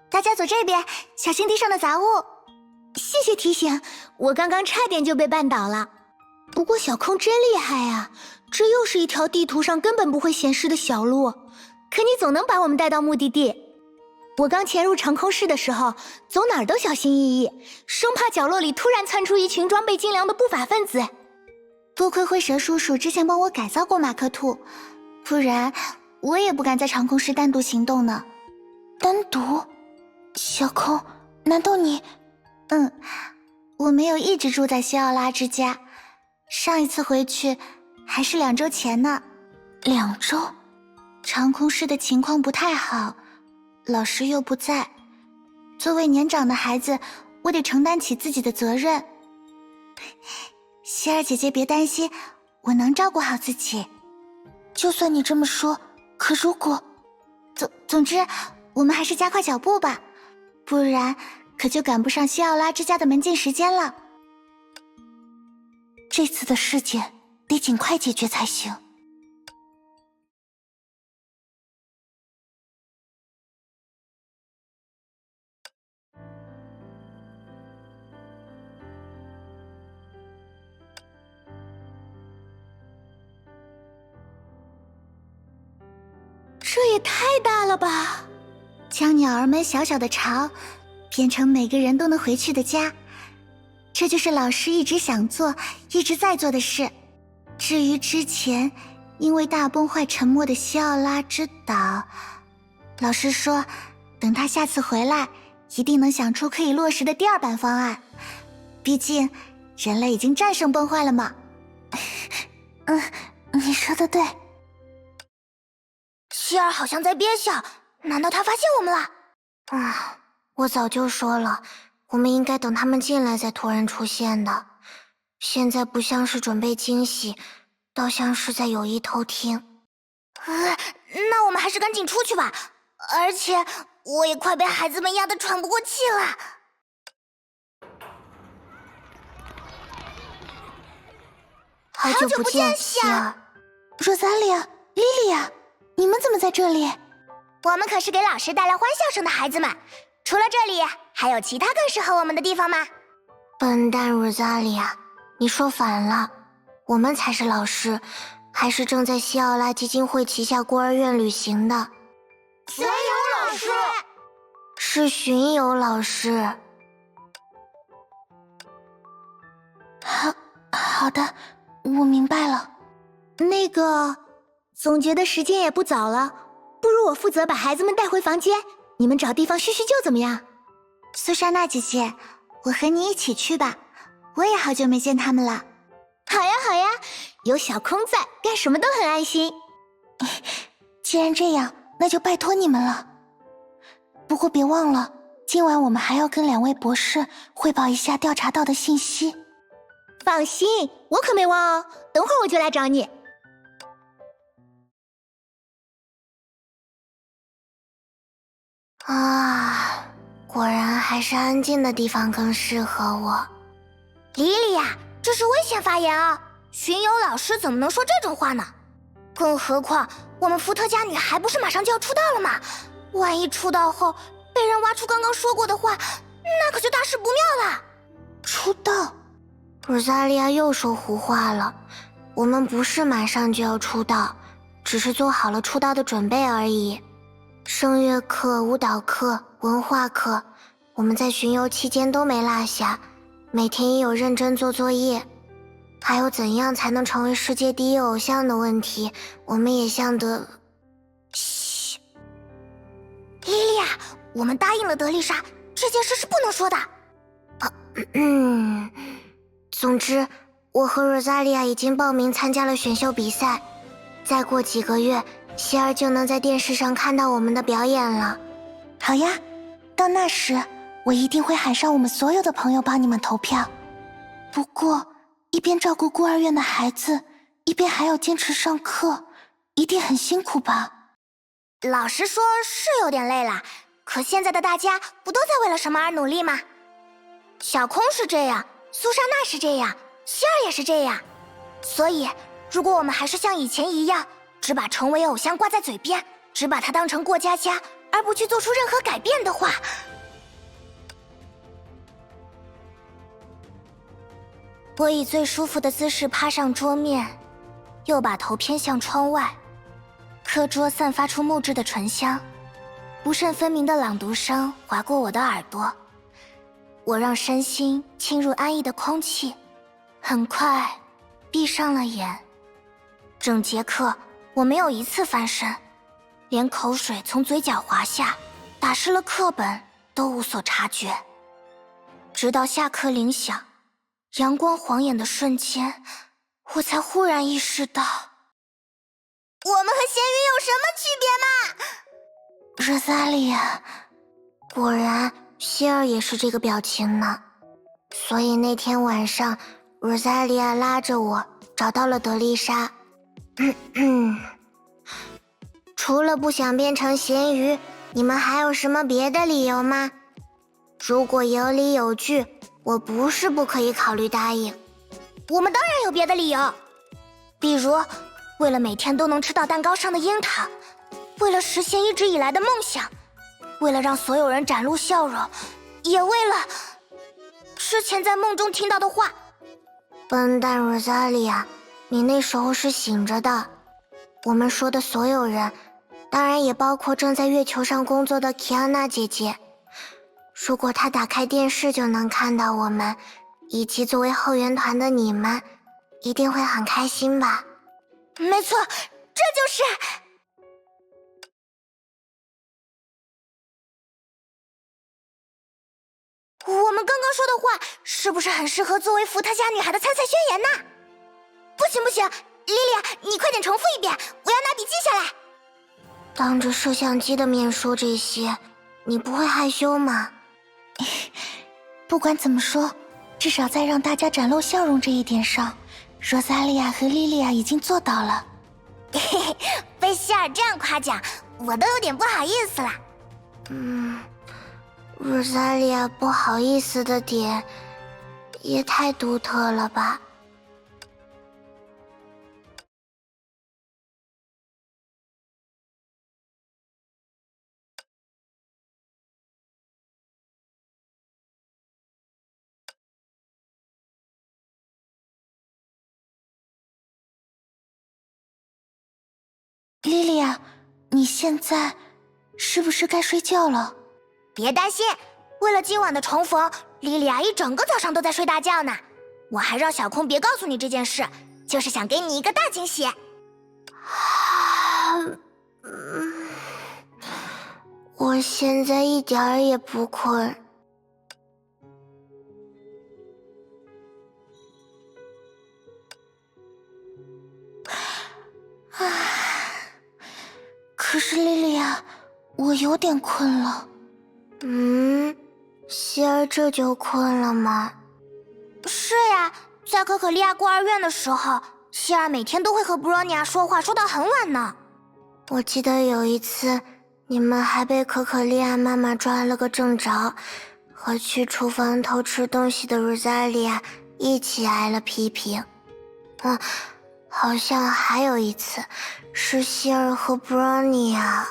大家走这边，小心地上的杂物。谢谢提醒，我刚刚差点就被绊倒了。不过小空真厉害啊，这又是一条地图上根本不会显示的小路，可你总能把我们带到目的地。我刚潜入长空室的时候，走哪儿都小心翼翼，生怕角落里突然窜出一群装备精良的不法分子。多亏灰蛇叔叔之前帮我改造过马克兔，不然我也不敢在长空室单独行动呢。单独？小空，难道你……我没有一直住在西奥拉之家，上一次回去还是2周前呢。2周？长空室的情况不太好，老师又不在，作为年长的孩子，我得承担起自己的责任。希儿姐姐别担心，我能照顾好自己。就算你这么说，可如果……总之，我们还是加快脚步吧，不然可就赶不上西奥拉之家的门禁时间了。这次的事件得尽快解决才行。这也太大了吧！将鸟儿们小小的巢变成每个人都能回去的家，这就是老师一直想做一直在做的事。至于之前因为大崩坏沉没的西奥拉之岛，老师说等他下次回来一定能想出可以落实的第2版方案，毕竟人类已经战胜崩坏了嘛。你说的对。希儿好像在憋笑，难道他发现我们了？我早就说了，我们应该等他们进来再突然出现的。现在不像是准备惊喜，倒像是在有意偷听。那我们还是赶紧出去吧，而且我也快被孩子们压得喘不过气了。好久不见，希儿。若萨莉亚、莉莉亚，你们怎么在这里？我们可是给老师带来欢笑声的孩子们，除了这里，还有其他更适合我们的地方吗？笨蛋若萨莉亚，你说反了，我们才是老师，还是正在西奥拉基金会旗下孤儿院旅行的。巡游老师？是巡游老师。好的，我明白了。那个，总觉得时间也不早了，不如我负责把孩子们带回房间，你们找地方叙叙旧怎么样？苏珊娜姐姐，我和你一起去吧，我也好久没见他们了。好呀好呀，有小空在，干什么都很安心。既然这样，那就拜托你们了。不过别忘了，今晚我们还要跟2位博士汇报一下调查到的信息。放心，我可没忘哦，等会儿我就来找你。果然还是安静的地方更适合我。莉莉亚，这是危险发言啊！巡游老师怎么能说这种话呢？更何况我们伏特加女还不是马上就要出道了吗？万一出道后被人挖出刚刚说过的话，那可就大事不妙了。出道？罗萨莉亚又说胡话了，我们不是马上就要出道，只是做好了出道的准备而已。声乐课、舞蹈课、文化课，我们在巡游期间都没落下，每天也有认真做作业。还有怎样才能成为世界第一偶像的问题，我们也像得……嘘，莉莉亚，我们答应了德丽莎，这件事是不能说的。总之，我和罗萨莉亚已经报名参加了选秀比赛，再过几个月，希儿就能在电视上看到我们的表演了。好呀，到那时，我一定会喊上我们所有的朋友帮你们投票。不过，一边照顾孤儿院的孩子，一边还要坚持上课，一定很辛苦吧？老实说，是有点累了。可现在的大家不都在为了什么而努力吗？小空是这样，苏珊娜是这样，希儿也是这样。所以，如果我们还是像以前一样，只把成为偶像挂在嘴边，只把它当成过家家，而而不去做出任何改变的话，我以最舒服的姿势趴上桌面，又把头偏向窗外。课桌散发出木质的醇香，不甚分明的朗读声划过我的耳朵。我让身心侵入安逸的空气，很快闭上了眼。整节课我没有一次翻身，连口水从嘴角滑下，打湿了课本都无所察觉。直到下课铃响，阳光晃眼的瞬间，我才忽然意识到，我们和咸鱼有什么区别吗？Rosalia，果然希儿也是这个表情呢。所以那天晚上，Rosalia拉着我找到了德丽莎。除了不想变成咸鱼，你们还有什么别的理由吗？如果有理有据，我不是不可以考虑答应。我们当然有别的理由，比如为了每天都能吃到蛋糕上的樱桃，为了实现一直以来的梦想，为了让所有人展露笑容，也为了之前在梦中听到的话。笨蛋 Rosalia， 你那时候是醒着的。我们说的所有人，当然也包括正在月球上工作的 Kiana 姐姐。如果她打开电视就能看到我们，以及作为后援团的你们，一定会很开心吧？没错，这就是我们刚刚说的话，是不是很适合作为伏特加女孩的参赛宣言呢？不行不行，莉莉，你快点重复一遍，我要拿笔记下来。当着摄像机的面说这些，你不会害羞吗？不管怎么说，至少在让大家展露笑容这一点上，Rosalia和莉莉亚已经做到了。被希尔这样夸奖，我都有点不好意思了。Rosalia 不好意思的点也太独特了吧。莉莉亚，你现在是不是该睡觉了？别担心，为了今晚的重逢，莉莉亚一整个早上都在睡大觉呢。我还让小空别告诉你这件事，就是想给你一个大惊喜。我现在一点儿也不困。可是莉莉亚，我有点困了。希儿这就困了吗？是呀，在可可利亚孤儿院的时候，希儿每天都会和布罗尼亚说话，说到很晚呢。我记得有一次，你们还被可可利亚妈妈抓了个正着，和去厨房偷吃东西的 Rosalia 一起挨了批评。好像还有一次，是希儿和布罗尼亚。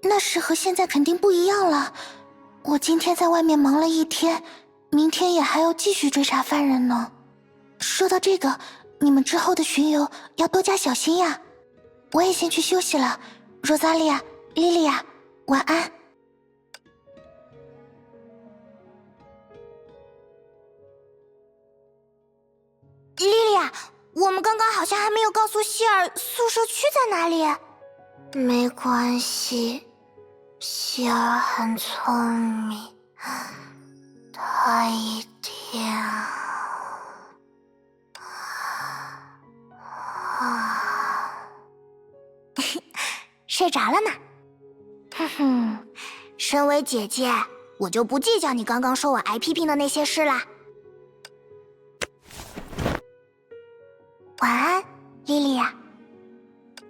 那时和现在肯定不一样了。我今天在外面忙了一天，明天也还要继续追查犯人呢。说到这个，你们之后的巡游要多加小心呀。我也先去休息了。Rosalia、莉莉亚，晚安。莉莉亚，我们刚刚好像还没有告诉希尔宿舍区在哪里。没关系，希尔很聪明，他一定睡着了呢。身为姐姐，我就不计较你刚刚说我挨批评的那些事啦。晚安，莉莉亚。